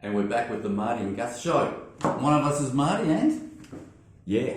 And we're back with the Marty and Gus show. One of us is Marty and? Yeah,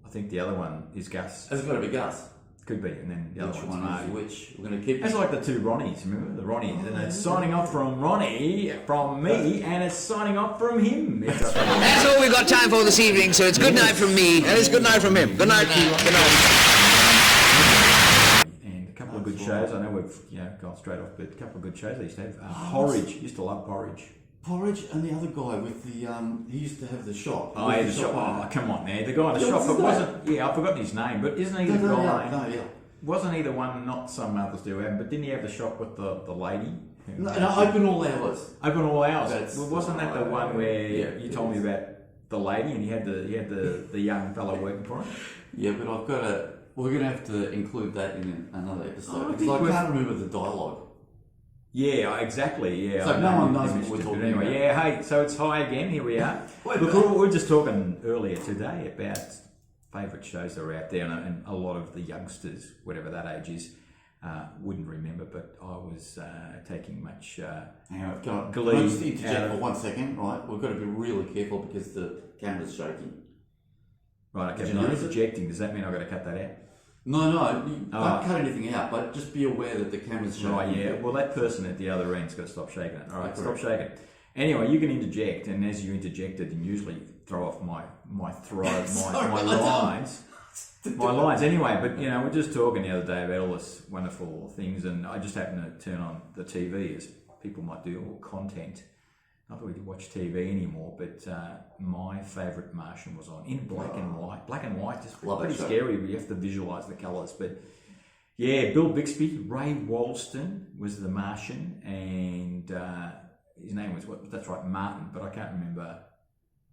I think the other one is Gus. Has it got to be Gus? Could be, and then the other one's one Marty. is which? We're going to keep It's like the two Ronnies, remember? The Ronnies. And it's signing off from Ronnie, from me, and it's signing off from him. That's all we've got time for this evening, so it's good night from me. And it's good night from him. Good night. Good night. And a couple of good shows. I know we've gone straight off, but a couple of good shows they used to have. Porridge. Used to love Porridge. Porridge and the other guy with the, he used to have the shop. Oh, yeah, the shop. Oh, come on now. The guy in the shop. It wasn't, I've forgotten his name, but isn't he the guy? No, yeah. Wasn't he the one, not some others do have, but didn't he have the shop with the lady? No, open all hours. Open all hours. Well, wasn't that the one where you told me about the lady and he had the young fellow working for him? Yeah, but we're going to have to include that in another episode because I can't remember the dialogue. Yeah, exactly. Yeah. So no one knows what we're talking about. Yeah. Hey, so it's hi again. Here we are. Look, we were just talking earlier today about favourite shows that are out there, and a lot of the youngsters, whatever that age is, wouldn't remember. But I was taking much Hang on, can I glee. just interject for 1 second? Right, we've got to be really careful because the camera's shaking. Right, okay. You're interjecting. Does that mean I've got to cut that out? No, you don't cut anything out, but just be aware that the camera's shaking. Right, yeah. Well, that person at the other end's got to stop shaking it. All right, stop shaking. Anyway, you can interject, and as you interjected, and usually throw off my throat, my lines. My lines. Anyway, but we're just talking the other day about all this wonderful things, and I just happened to turn on the TV, as people might do, or content. Not that we watch TV anymore, but my favourite Martian was on in black and white. Black and white, just pretty scary. You have to visualise the colours. But yeah, Bill Bixby, Ray Walston was the Martian, and his name was that's right, Martin. But I can't remember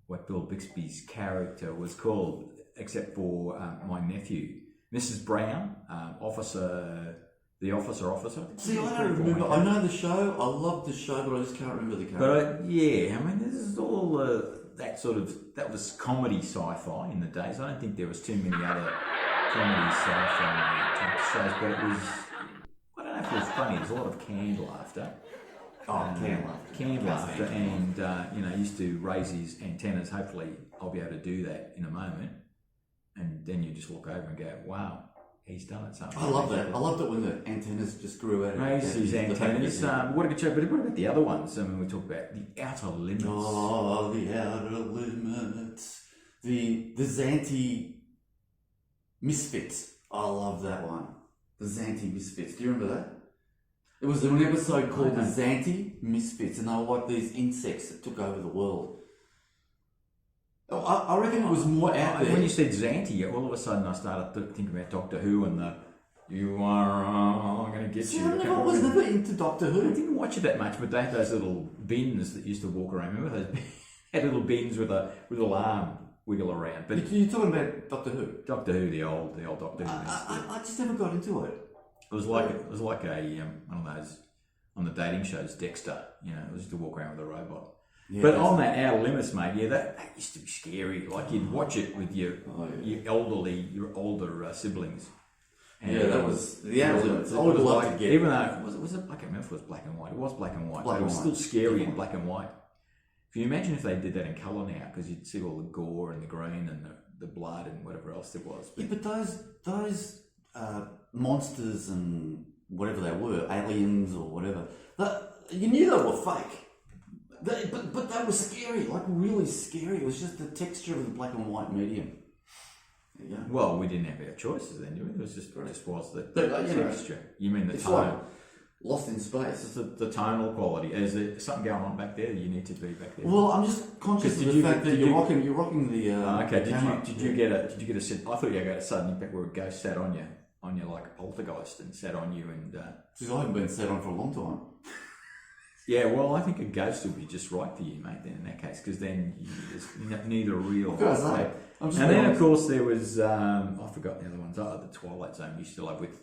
what Bill Bixby's character was called, except for my nephew, Mrs. Brown, officer. The officer. See, I don't remember. I know the show. I love the show, but I just can't remember the character. But this is all that was comedy sci-fi in the days. I don't think there was too many other comedy sci-fi type shows, but it was. I don't know if it was funny. There's a lot of canned laughter. Canned laughter, and used to raise his antennas. Hopefully, I'll be able to do that in a moment, and then you just look over and go, "Wow." He's done it. Something. I love that. I loved it when the antennas just grew out. Raised his antennas. What a good show. But what about the other ones? I mean, we talk about the Outer Limits. Oh, the Outer Limits. The Zanti Misfits. I love that one. The Zanti Misfits. Do you remember that? It was an episode called the Zanti Misfits, and they were like these insects that took over the world. I reckon it was more out there. When you said Zanti, all of a sudden I started thinking about Doctor Who and I'm going to get you. I was never into Doctor Who. I didn't watch it that much, but they had those little bins that used to walk around. Remember those? Had little bins with a little arm wiggle around. But you're talking about Doctor Who? Doctor Who, the old Doctor Who. I just never got into it. It was like a one of those on the dating shows, Dexter. It was just to walk around with a robot. Yeah, but on that Outer Limits, mate, that used to be scary. Like you'd watch it with your older siblings. And that was the Outer Limits. I would love to get. Even though was it? I can't remember if it was black and white. It was black and white, but it was still scary in black and white. Can you imagine if they did that in colour now? Because you'd see all the gore and the green and the blood and whatever else there was. But those monsters and whatever they were, aliens or whatever, you knew they were fake. But they were scary, like really scary. It was just the texture of the black and white medium. Yeah. Well, we didn't have our choices then, did we? It was just was the texture. You mean the tone? Like Lost in Space. It's the tonal quality. Is there something going on back there? You need to be back there. Well, I'm just conscious of the fact that you're rocking the. Okay. The did you get a set? I thought you got a sudden impact where a ghost sat on you like poltergeist and sat on you and. Because I haven't been sat on for a long time. Yeah, well, I think a ghost would be just right for you, mate, then in that case, because then there's neither real... And then, of course, there was... I forgot the other ones. The Twilight Zone used to love with...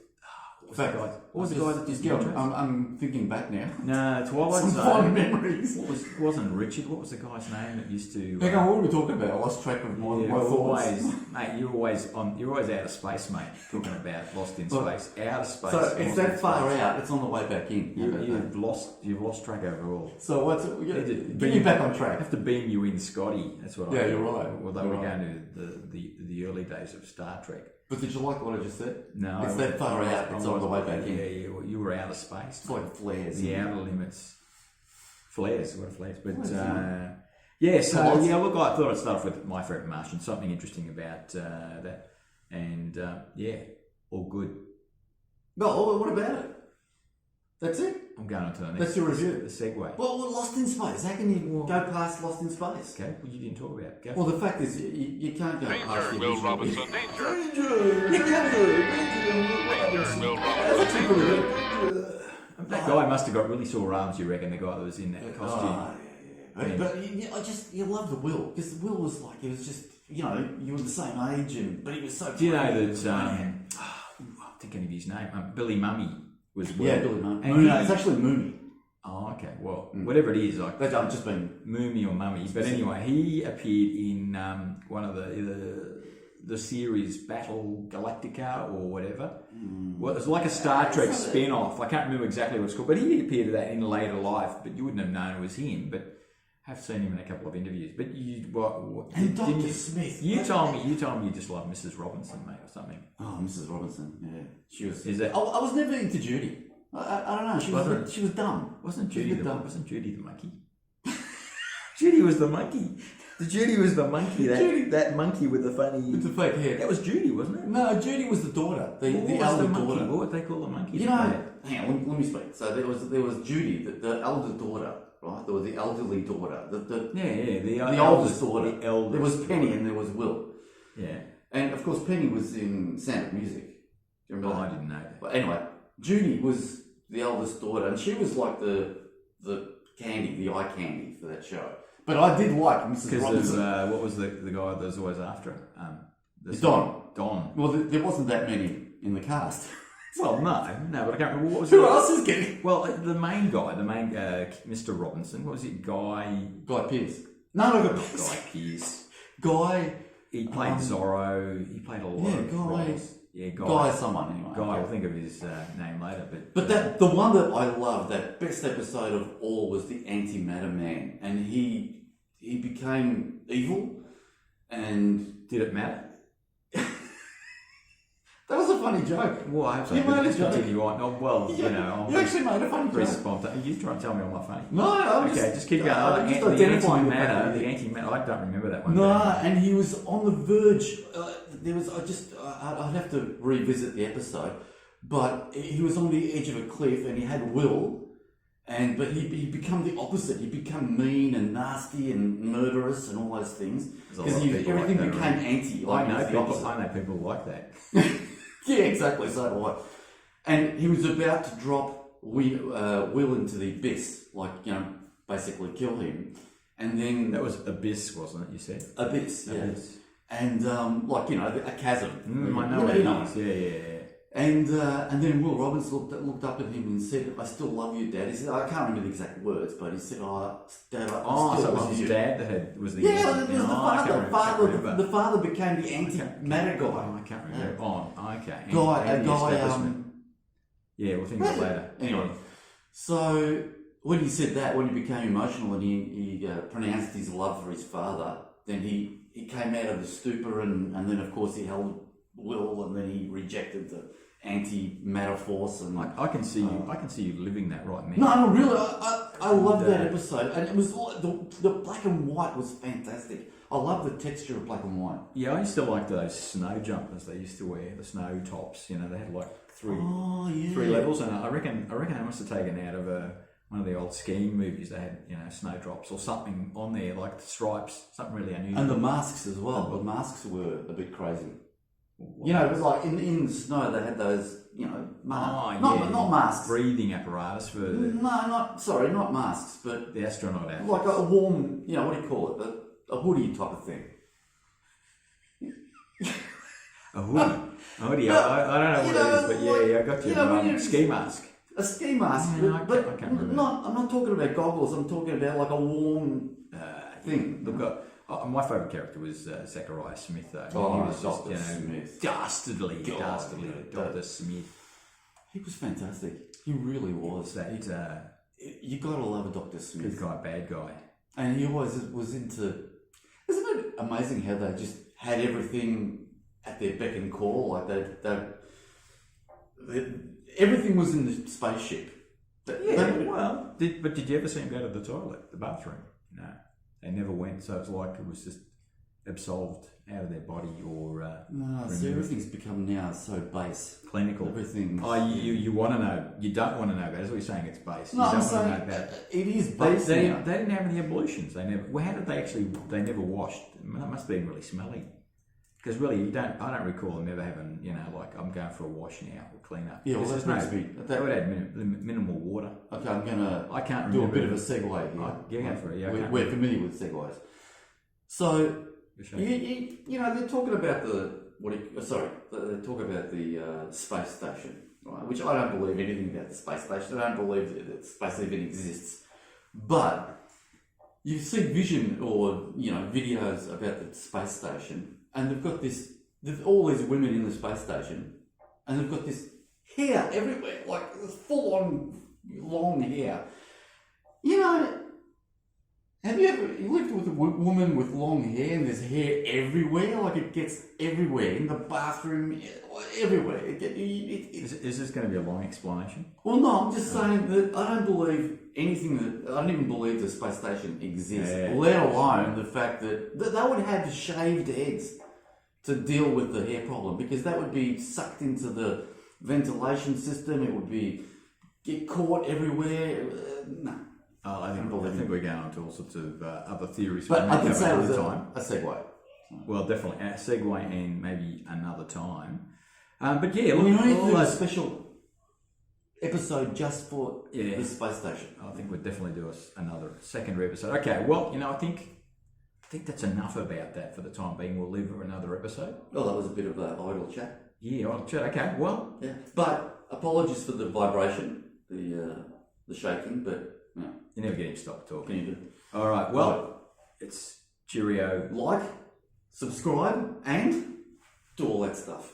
What was the guy that just got I'm thinking back now. No, Twilight Zone. Some fond memories. It wasn't Richard. What was the guy's name that used to? Hang on, what were we talking about? I lost track of my thoughts. Mate, you're always out of space, mate. Talking about lost in space, out of space. So it's that far out. It's on the way back in. You've lost track overall. So what's get you back on track? I have to beam you in, Scotty. That's what. Yeah, you're right. Although we're going to the early days of Star Trek. But did you like what I just said? No, it's that far out. It's on the way back in. Yeah, you were out of space. It's like flares. The outer limits. Flares. What are flares? But look, I thought I'd start off with My Favourite Martian. Something interesting about that, and all good. No, what about it? That's it. I'm going on to the next. That's your review. The segue. Well, we're Lost in Space. How can you go past Lost in Space? Okay, well, you didn't talk about it. Go. Well, the fact is, you can't go past Danger, Will Robinson, danger! Will Robinson. That guy must have got really sore arms, you reckon, the guy that was in that costume. But you love the Will, because the Will was like, it was just, you were the same age, but he was so... Do you know that, I'm thinking of his name, Billy Mumy was Will. Yeah, Billy Mumy. No, it's actually Mumy. Oh, okay. Well, whatever it is, like I've just been Mumy or Mummy. But anyway, he appeared in one of the series Battle Galactica or whatever. Well, it's like a Star Trek spin-off. I can't remember exactly what it's called, but he appeared in that in later life. But you wouldn't have known it was him. But I've seen him in a couple of interviews. But and Dr. Smith. You told me you just love Mrs. Robinson, mate, or something. Oh, Mrs. Robinson. Yeah, she was. Is that? I was never into Judy. I don't know. She was dumb. Wasn't Judy the monkey? Judy was the monkey. Judy was the monkey. That monkey with the funny. With the fake hair. That was Judy, wasn't it? No, Judy was the daughter. The elder daughter. What they call the monkey? Hang on. Let me speak. So there was Judy, the elder daughter, right? There was the elderly daughter. The oldest daughter. There was Penny and there was Will. Yeah. And of course, Penny was in Sound of Music. Do you remember that? I didn't know that. But anyway, Judy was the eldest daughter, and she was like the candy, the eye candy for that show. But I did like Mrs. Robinson. Because what was the guy that was always after her? Don. Well, there wasn't that many in the cast. Well, no, but I can't remember what was. Who else is getting? Well, the main guy, Mr. Robinson. What was it? Guy Pearce. No, Guy Pearce. Guy. He played Zorro. He played a lot of roles. Yeah, Guy someone anyway. Guy, I'll think of his name later. But the one that I loved, that best episode of all, was the Antimatter Man, and he became evil, and did it matter? That was a funny joke. Well, I hope so. You made a joke. Continue on. Oh, well, you actually made a funny joke. Spontaneous. You try and tell me I'm not funny. No, just keep going. I'm just identifying the antimatter. I don't remember that one. No, and he was on the verge. I'd have to revisit the episode, but he was on the edge of a cliff, and he had Will, but he become the opposite. He become mean and nasty and murderous and all those things because everything became anti. I know people like that. Yeah, exactly. So do I. And he was about to drop Will into the abyss, basically kill him. And then that was abyss, wasn't it? You said abyss, yeah. Abyss. And a chasm. I know what it is. Yeah. And then Will Robinson looked up at him and said, "I still love you, Dad." He said, I can't remember the exact words, but he said, "Oh, Dad, so it was his dad that was the the father became the antimatter guy. Oh, I can't remember. Yeah. Oh, okay. Yeah, we'll think about it later. Anyway, so when he said that, when he became emotional and he pronounced his love for his father, then he came out of the stupor and then of course he held Will, and then he rejected the anti-matter force, and I can see you living that right now. No, really, I love that episode, and it was the black and white was fantastic. I love the texture of black and white. Yeah, I used to like those snow jumpers they used to wear, the snow tops. They had like three levels, and I reckon I must have taken out of one of the old skiing movies. They had snow drops or something on there, like the stripes, something really unusual. And the masks as well. The masks were a bit crazy. It was like in the snow they had those, not masks. Breathing apparatus for not masks, but the astronaut outfits. Like a warm, what do you call it? A hoodie type of thing. A hoodie. A hoodie. I don't know what it is, but yeah, I got you. Ski mask. A ski mask, Yeah, but I can't remember. I'm not talking about goggles. I'm talking about like a warm thing. Look, my favourite character was Zachariah Smith, though. Oh, he was just, Dr. Smith. dastardly Dr. Smith. He was fantastic. He really was. You gotta love a Dr. Smith. Good guy, bad guy. And he always was into. Isn't it amazing how they just had everything at their beck and call? Like everything was in the spaceship. Did you ever see him go to the toilet, the bathroom? No, they never went. So it's like it was just absolved out of their body or. No, so everything's become now so base. Clinical. Everything. Oh, you want to know? You don't want to know. That's what you're saying. It's base. No, you don't I'm saying want to know about it. It is base They now. didn't have any ablutions. They never. Well, how did they actually? They never washed. That must have been really smelly. Because really, I don't recall them ever having. Like I'm going for a wash now or clean up. Yeah, well, Because that there's brings me. They would add minimal water. Okay, I'm gonna. I can't do a remember. bit of a segue here. Yeah, go for it. Yeah, we're familiar with segues. So they're talking about they're talking about the space station, right? Which I don't believe anything about the space station. I don't believe that space even exists. But you see vision or videos about the space station, and they've got this. There's all these women in the space station, and they've got this hair everywhere, like full on long hair. Have you ever lived with a woman with long hair and there's hair everywhere? Like it gets everywhere, in the bathroom, everywhere. Is this going to be a long explanation? Well, no, I'm just saying that I don't believe anything I don't even believe the space station exists, let alone the fact that they would have shaved heads to deal with the hair problem, because that would be sucked into the ventilation system. It would get caught everywhere. No. Oh, I think we're going on to all sorts of other theories. But I can say it was time. a segue. Well, definitely a segue and maybe another time. But yeah, We look, need to all do a those. special episode just for the space station. I think we'd definitely do another secondary episode. Okay, well, I think that's enough about that for the time being. We'll leave for another episode. Well, that was a bit of an idle chat. Yeah, I'll chat. Okay, well, Yeah, but apologies for the vibration, the shaking, but you never get him to stop talking. can you do? All right, well, it's cheerio. Like, subscribe, and do all that stuff.